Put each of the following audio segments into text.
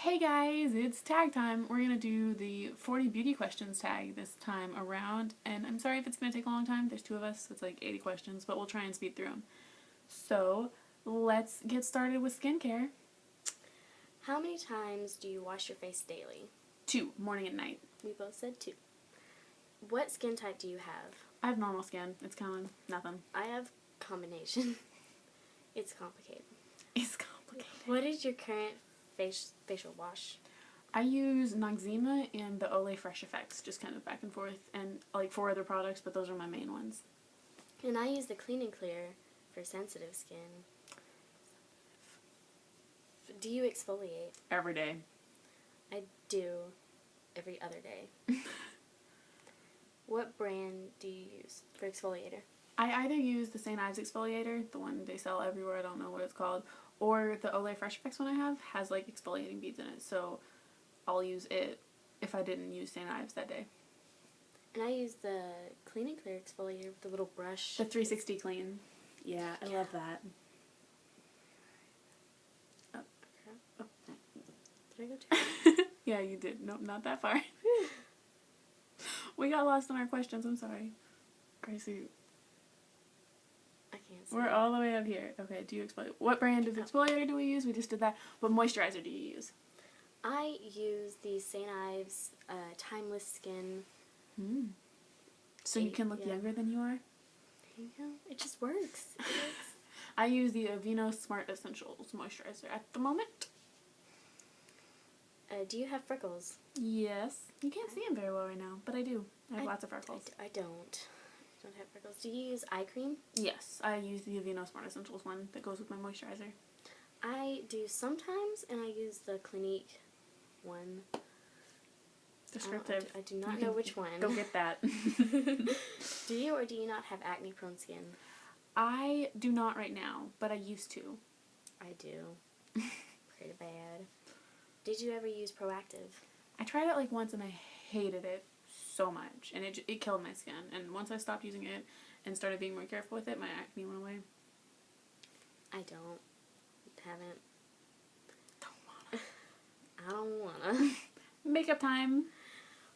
Hey guys, it's tag time. We're going to do the 40 beauty questions tag this time around. And I'm sorry if it's going to take a long time. There's two of us, so it's like 80 questions, but we'll try and speed through them. So, let's get started with skincare. How many times do you wash your face daily? 2, morning and night. We both said 2. What skin type do you have? I have normal skin. It's kind of nothing. I have combination. It's complicated. It's complicated. What is your current facial wash? I use Noxzema and the Olay Fresh Effects, just kind of back and forth, and like 4 other products, but those are my main ones. And I use the Clean and Clear for sensitive skin. Do you exfoliate? Every day. I do. Every other day. What brand do you use for exfoliator? I either use the St. Ives exfoliator, the one they sell everywhere, I don't know what it's called, or the Olay Fresh Effects one I have has like exfoliating beads in it, so I'll use it if I didn't use St. Ives that day. And I use the Clean and Clear exfoliator with the little brush. The 360 clean. Yeah, I love that. Did I go too far? Yeah, you did. Nope, not that far. We got lost in our questions, I'm sorry. Gracie. I can't see. We're all the way up here. Okay, do you exfoliate? What brand of exfoliator do we use? We just did that. What moisturizer do you use? I use the St. Ives Timeless Skin. So you can look younger than you are? There you go. It just works. It works. I use the Aveeno Smart Essentials moisturizer at the moment. Do you have freckles? Yes. You can't see them very well right now, but I do. I have lots of freckles. I don't have freckles. Do you use eye cream? Yes, I use the Aveeno Smart Essentials one that goes with my moisturizer. I do sometimes, and I use the Clinique one. Descriptive. I do not know which one. Go get that. Do you or do you not have acne-prone skin? I do not right now, but I used to. I do. Pretty bad. Did you ever use Proactive? I tried it like once and I hated it so much, and it killed my skin. And once I stopped using it and started being more careful with it, my acne went away. I haven't. Don't wanna. I don't wanna. Makeup time.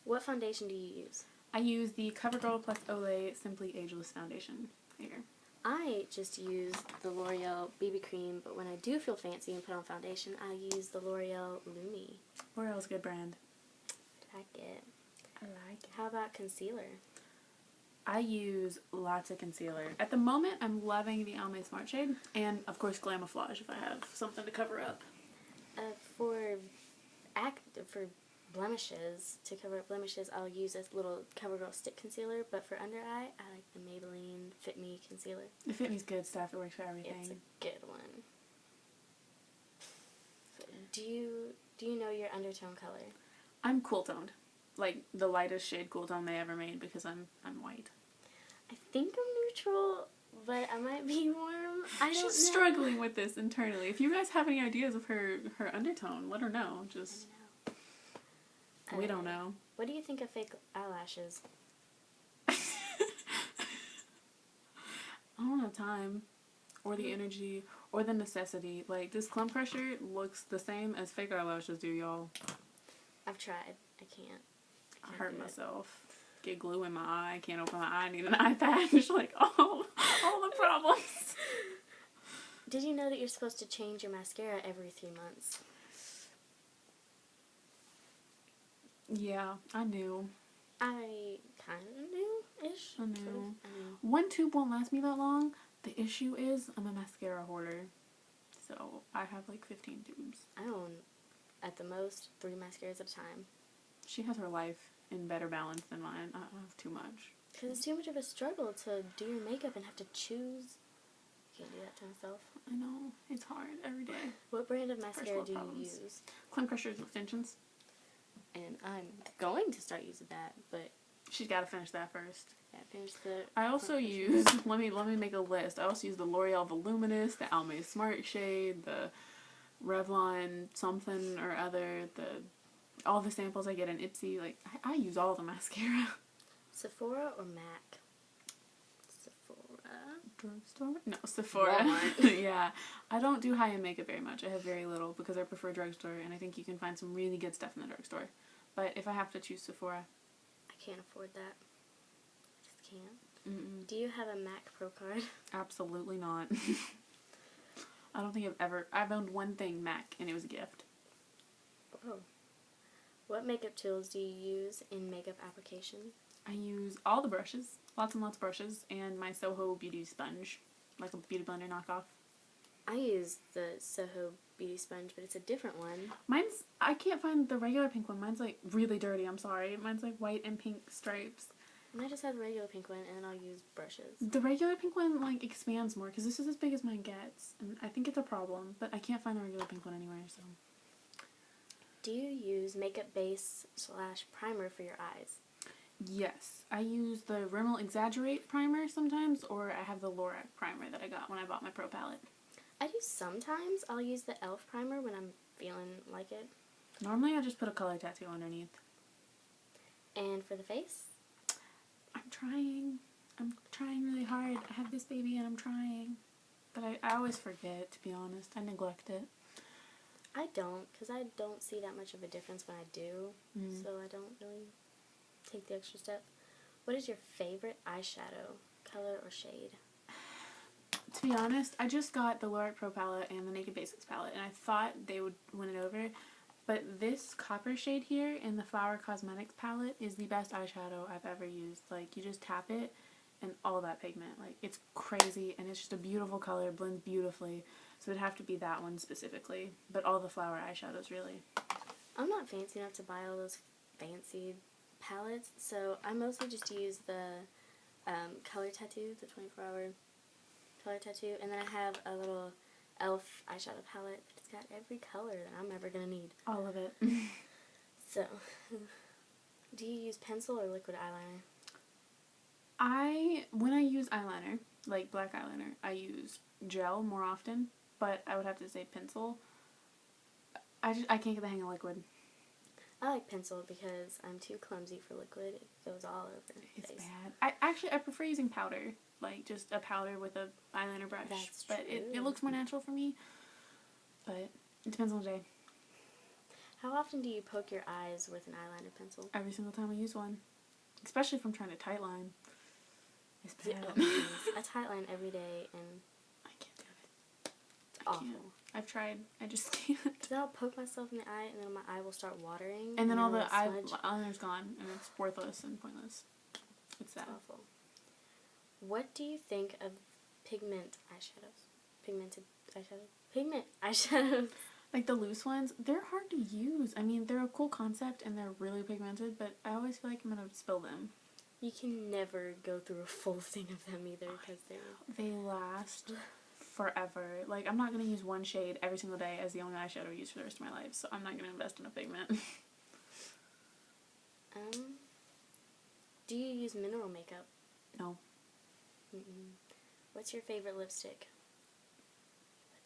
What foundation do you use? I use the CoverGirl plus Olay Simply Ageless Foundation. Here. I just use the L'Oreal BB cream, but when I do feel fancy and put on foundation, I use the L'Oreal Lumi. L'Oreal's a good brand. I like it. I like it. How about concealer? I use lots of concealer. At the moment, I'm loving the Almay Smart Shade, and of course Glamouflage if I have something to cover up. For blemishes, to cover up blemishes, I'll use a little CoverGirl stick concealer, but for under eye, I like the Maybelline Fit Me concealer. The Fit Me's good stuff. It works for everything. It's a good one. Do you know your undertone color? I'm cool toned, like the lightest shade cool tone they ever made because I'm white. I think I'm neutral, but I might be warm. I don't know. She's struggling with this internally. If you guys have any ideas of her undertone, let her know. Just we don't know. What do you think of fake eyelashes? I don't have time, or the energy, or the necessity. Like, this Clump Crusher looks the same as fake eyelashes do, y'all. I've tried. I can't. I hurt myself. Get glue in my eye. Can't open my eye. I need an eye patch. Like, all the problems. Did you know that you're supposed to change your mascara every 3 months? Yeah, I knew. I kind of knew-ish. I knew. Sort of. One tube won't last me that long. The issue is I'm a mascara hoarder. So I have like 15 tubes. I own, at the most, 3 mascaras at a time. She has her life in better balance than mine. I have too much. Because it's too much of a struggle to do your makeup and have to choose. Can't do that to myself. I know. It's hard every day. What brand of mascara world do you problems. use? Clump Crusher's extensions. And I'm going to start using that, but She's got to finish that first. yeah, finish the... I also use, let me make a list. I also use the L'Oreal Voluminous, the Almay Smart Shade, the Revlon something or other, all the samples I get in Ipsy. Like, I use all the mascara. Sephora or MAC? Sephora. Drugstore? No, Sephora. Walmart. Yeah. I don't do high-end makeup very much. I have very little because I prefer drugstore, and I think you can find some really good stuff in the drugstore. But if I have to choose Sephora. I can't afford that. I just can't. Mm-mm. Do you have a Mac Pro card? Absolutely not. I don't think I've owned one thing Mac, and it was a gift. Oh. What makeup tools do you use in makeup application? I use all the brushes, lots and lots of brushes, and my Soho Beauty Sponge, like a Beauty Blender knockoff. I use the Soho Beauty Sponge, but it's a different one. I can't find the regular pink one. Mine's like really dirty, I'm sorry. Mine's like white and pink stripes. And I just have the regular pink one, and I'll use brushes. The regular pink one like expands more because this is as big as mine gets, and I think it's a problem. But I can't find the regular pink one anywhere. So, do you use makeup base / primer for your eyes? yes, I use the Rimmel Exaggerate primer sometimes, or I have the Lorac primer that I got when I bought my Pro palette. I do sometimes. I'll use the e.l.f. primer when I'm feeling like it. Normally, I just put a color tattoo underneath. And for the face? I'm trying really hard. I have this baby and I'm trying. But I always forget, to be honest. I neglect it. I don't, because I don't see that much of a difference when I do. Mm. So I don't really take the extra step. What is your favorite eyeshadow, color or shade? To be honest, I just got the Lorac Pro palette and the Naked Basics palette, and I thought they would win it over. But this copper shade here in the Flower Cosmetics palette is the best eyeshadow I've ever used. Like, you just tap it and all that pigment. Like, it's crazy, and it's just a beautiful color, blends beautifully. So it'd have to be that one specifically. But all the flower eyeshadows, really. I'm not fancy enough to buy all those fancy palettes, so I mostly just use the color tattoo, the 24-hour color tattoo, and then I have a little e.l.f. eyeshadow palette. It's got every color that I'm ever going to need. All of it. So, do you use pencil or liquid eyeliner? When I use eyeliner, like black eyeliner, I use gel more often, but I would have to say pencil. I can't get the hang of liquid. I like pencil because I'm too clumsy for liquid. It goes all over the It's face. bad. I prefer using powder, like just a powder with a eyeliner brush. That's but it true. looks more natural for me. But it depends on the day. How often do you poke your eyes with an eyeliner pencil? Every single time I use one, especially if I'm trying to tight line. It's bad. I tight line every day, and I can't do it. it's I awful. can't. I've tried. I just can't. Then I'll poke myself in the eye, and then my eye will start watering. And then all the it'll smudge. eyeliner's gone, and it's worthless and pointless. It's sad. It's awful. What do you think of pigmented eyeshadows? Pigment eyeshadows. Like the loose ones, they're hard to use. I mean, they're a cool concept and they're really pigmented, but I always feel like I'm gonna spill them. You can never go through a full thing of them either because They last forever. Like, I'm not gonna use one shade every single day as the only eyeshadow I use for the rest of my life, so I'm not gonna invest in a pigment. Do you use mineral makeup? No. Mm-mm. What's your favorite lipstick?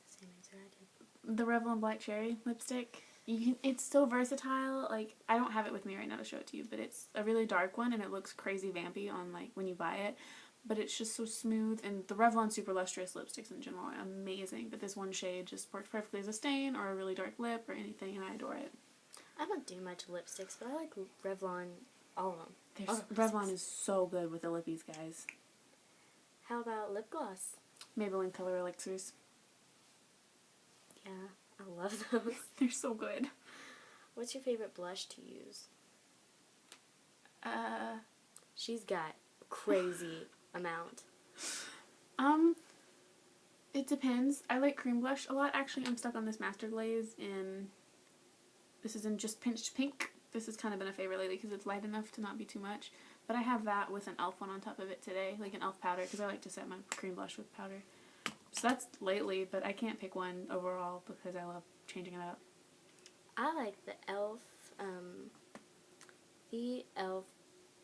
The same answer I did. The Revlon Black Cherry lipstick. It's so versatile. Like, I don't have it with me right now to show it to you, but it's a really dark one and it looks crazy vampy on, like, when you buy it. But it's just so smooth, and the Revlon Super Lustrous lipsticks in general are amazing, but this one shade just works perfectly as a stain or a really dark lip or anything, and I adore it. I don't do much lipsticks, but I like Revlon, all of them. Revlon is so good with the lippies, guys. How about lip gloss? Maybelline Color Elixirs. Yeah, I love those. They're so good. What's your favorite blush to use? She's got crazy amount. It depends. I like cream blush a lot. Actually, I'm stuck on this Master Glaze this is in Just Pinched Pink. This has kind of been a favorite lately because it's light enough to not be too much. But I have that with an e.l.f. one on top of it today, like an e.l.f. powder, because I like to set my cream blush with powder. So that's lately, but I can't pick one overall because I love changing it up. I like the e.l.f.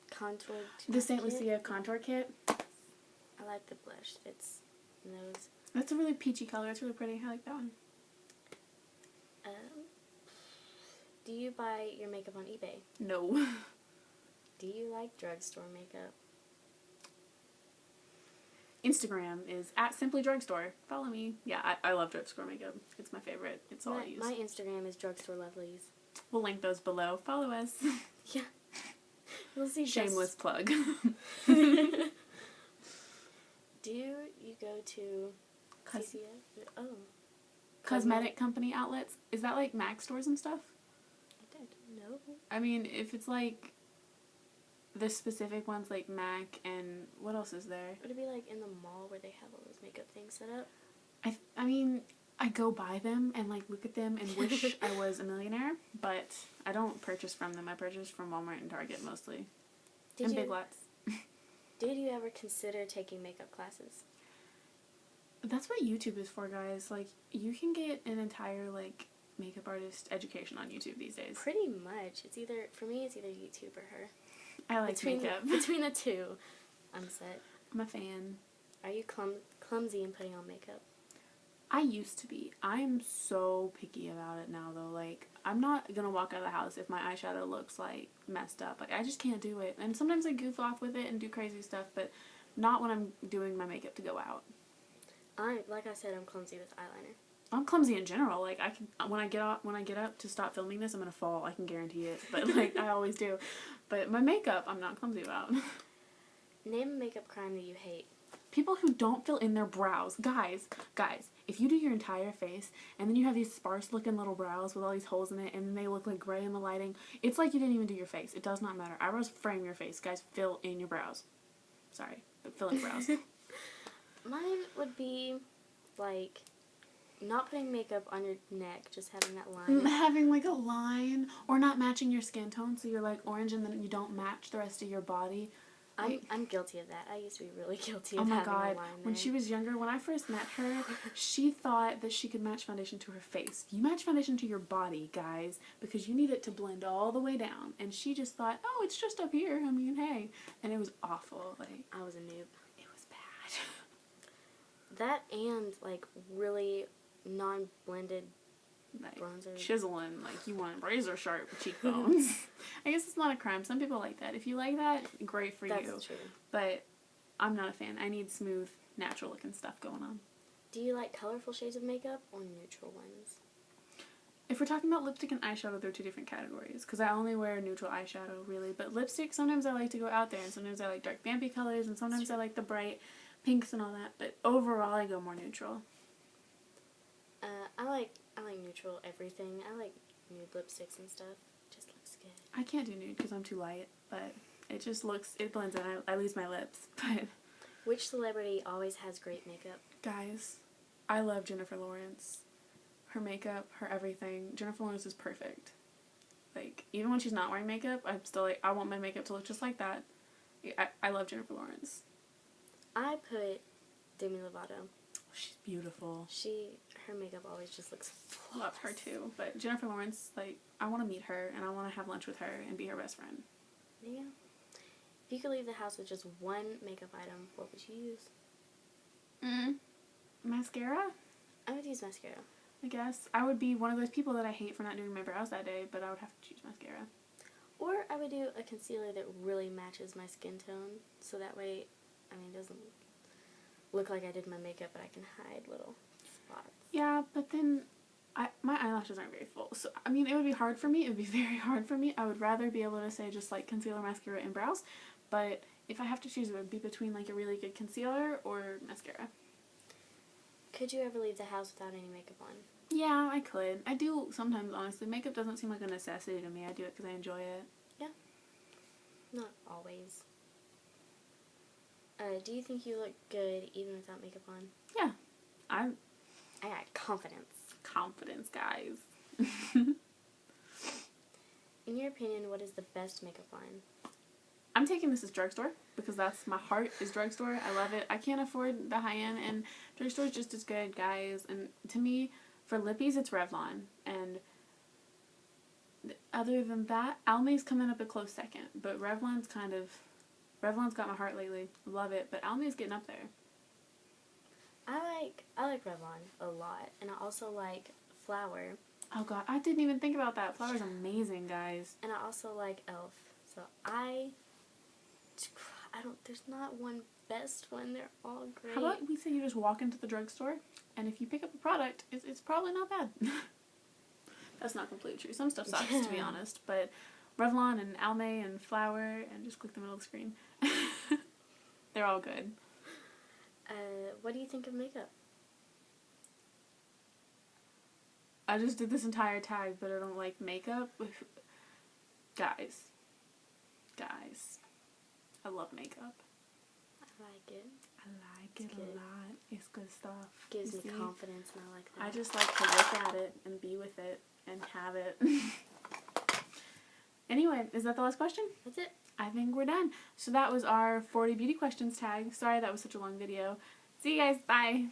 Contour. The St. Kit. Lucia Contour Kit. I like the blush. It's nose. That's a really peachy color. It's really pretty. I like that one. Do you buy your makeup on eBay? No. Do you like drugstore makeup? Instagram is at Simply Drugstore. Follow me. Yeah, I love drugstore makeup. It's my favorite. It's all I use. My Instagram is Drugstore Lovelies. We'll link those below. Follow us. Yeah. We'll see. Shameless plug. Do you go to CCF? Oh. Cosmetic company outlets? Is that like MAC stores and stuff? I don't know. I mean, if it's like the specific ones like MAC and what else is there? Would it be like in the mall where they have all those makeup things set up? I mean, I go buy them and like look at them and wish I was a millionaire, but I don't purchase from them. I purchase from Walmart and Target mostly. And Big Lots. Did you ever consider taking makeup classes? That's what YouTube is for, guys. Like, you can get an entire like makeup artist education on YouTube these days. Pretty much. For me it's either YouTube or her. I like makeup. Between the two, I'm set. I'm a fan. Are you clumsy in putting on makeup? I used to be. I'm so picky about it now, though. Like, I'm not gonna walk out of the house if my eyeshadow looks, like, messed up. Like, I just can't do it. And sometimes I goof off with it and do crazy stuff, but not when I'm doing my makeup to go out. Like I said, I'm clumsy with eyeliner. I'm clumsy in general. Like, when I get up to stop filming this, I'm gonna fall. I can guarantee it. But, like, I always do. But my makeup, I'm not clumsy about. Name a makeup crime that you hate. People who don't fill in their brows. Guys, if you do your entire face and then you have these sparse looking little brows with all these holes in it and then they look like gray in the lighting, it's like you didn't even do your face. It does not matter. Eyebrows frame your face. Guys, fill in your brows. Sorry, but fill in brows. Mine would be, like, not putting makeup on your neck, just having that line. Having, like, a line, or not matching your skin tone, so you're, like, orange and then you don't match the rest of your body. I'm guilty of that. I used to be really guilty of having a line there. When she was younger, when I first met her, she thought that she could match foundation to her face. You match foundation to your body, guys, because you need it to blend all the way down. And she just thought, oh, it's just up here. I mean, hey. And it was awful. Like, I was a noob. It was bad. That and, like, really non-blended like bronzer. Chiseling, like you want razor sharp cheekbones. I guess it's not a crime. Some people like that. If you like that, great for you. That's true. But I'm not a fan. I need smooth, natural looking stuff going on. Do you like colorful shades of makeup or neutral ones? If we're talking about lipstick and eyeshadow, they're two different categories. Because I only wear neutral eyeshadow, really. But lipstick, sometimes I like to go out there. And sometimes I like dark vampy colors. And sometimes I like the bright pinks and all that. But overall, I go more neutral. I like neutral everything. I like nude lipsticks and stuff. It just looks good. I can't do nude because I'm too light, but it blends in. I lose my lips, but... Which celebrity always has great makeup? Guys, I love Jennifer Lawrence. Her makeup, her everything. Jennifer Lawrence is perfect. Like, even when she's not wearing makeup, I'm still like, I want my makeup to look just like that. I love Jennifer Lawrence. I put Demi Lovato. She's beautiful. Her makeup always just looks flawless. Love her too. But Jennifer Lawrence, like, I want to meet her and I want to have lunch with her and be her best friend. Yeah. If you could leave the house with just one makeup item, what would you use? Mascara? I would use mascara. I guess. I would be one of those people that I hate for not doing my brows that day, but I would have to choose mascara. Or I would do a concealer that really matches my skin tone, so that way, it doesn't look like I did my makeup, but I can hide little spots. Yeah, but then my eyelashes aren't very full. So, it would be hard for me. It would be very hard for me. I would rather be able to say just, like, concealer, mascara, and brows. But if I have to choose, it would be between, like, a really good concealer or mascara. Could you ever leave the house without any makeup on? Yeah, I could. I do sometimes, honestly. Makeup doesn't seem like a necessity to me. I do it because I enjoy it. Yeah. Not always. Do you think you look good even without makeup on? Yeah. I got confidence. Confidence, guys. In your opinion, what is the best makeup line? I'm taking this as drugstore because that's my heart is drugstore. I love it. I can't afford the high end, and drugstore is just as good, guys. And to me, for lippies, it's Revlon. And other than that, Almay's coming up a close second. But Revlon's got my heart lately. Love it. But Almay's getting up there. I like Revlon a lot. And I also like Flower. Oh, God. I didn't even think about that. Flower's amazing, guys. And I also like e.l.f. So there's not one best one. They're all great. How about we say you just walk into the drugstore, and if you pick up a product, it's probably not bad. That's not completely true. Some stuff sucks, to be honest, but Revlon and Almay and Flower, and just click the middle of the screen. They're all good. What do you think of makeup? I just did this entire tag, but I don't like makeup. Guys. I love makeup. I like it. I like it a lot. It's good stuff. Gives me confidence, and I like that. I just like to look at it and be with it and have it. Anyway, is that the last question? That's it. I think we're done. So that was our 40 beauty questions tag. Sorry that was such a long video. See you guys. Bye.